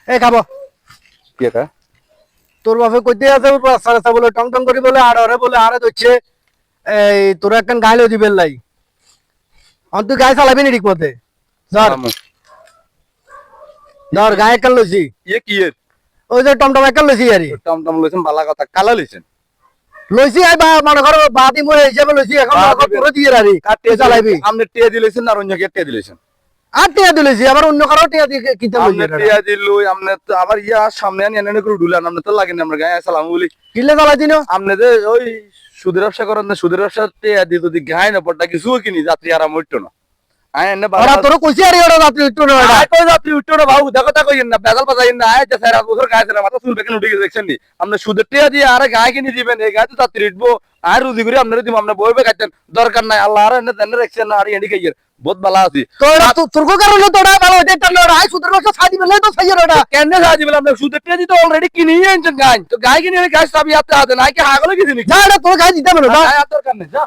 এই খাবো কি এটা তোর বাপে কইতে আছে রাস্তা রাস্তা বলে টং টং করে বলে আরে বলে আরে ধরছে এই তোর একখান গাইলো দিবেন লাই তুই গায়ে চালাবি নি ঠিক মতে ধর ধর গায়ে একখান লইছি ইয়ে কি এর ওই যে টমটম একখান লইছি আরে টমটম লইছেন বালা কথা কালা লইছেন লইছি আই বা মনে করো বাদি মরে হিসাবে লইছি এখন তোর দিয়ে আরে কাটতে চালাবি আপনি টিয়া দিলেছেন না অন্য কে টিয়া দিলেছেন আর টিয়া দিলেছি আবার অন্য কারো টিয়া দিয়ে কিতা আপনি লইছি টিয়া দিলুই আপনি তো আবার ইয়া সামনে আনি এনে করে ঢুলান আপনি তো লাগেন আমরা গায়ে সালাম বলি কিলে চালাই দিন আপনি যে ওই সুদের ব্যবসা করেন না সুদের ব্যবসা টিয়া দিয়ে যদি গায়ে না পড়টা কিছু কিনি যাত্রী আরাম হইতো না আয় এনে ওরা তোর কইছি আরে ওরা রাত্রি একটু না আয় কই যাত্রী উঠতো না বাবু দেখো তা কইেন না বেজাল বাজাইন না আয় যে স্যার বছর গায়ে স্যার মাথা চুল বেকেন উঠে গেছে দেখছেন নি আপনি সুদের টিয়া দিয়ে আরে গায়ে কিনে দিবেন এই গায়ে তো যাত্রী উঠবো আর রুজি করে আপনারা দিব আপনি বইবে খাইতেন দরকার নাই আল্লাহ আর এনে দেন রাখছেন না আর এনে খাইয়ের বহুত ভালো আছি তোর কারণে তোরা ভালো হইতে টানলো আই সুদের বছর ছাই দিবেন তো ছাইয়ের ওটা কেন সাহায্য বলে আপনার সুদের টিয়া দিয়ে তো অলরেডি কিনে আনছেন গায়ে তো গায়ে কিনে গায়ে সবই হাতে হাতে নাই কি হাগলে কিছু নি যা এটা তোর গায়ে দিতে হবে না গায়ে আর দরকার নেই যা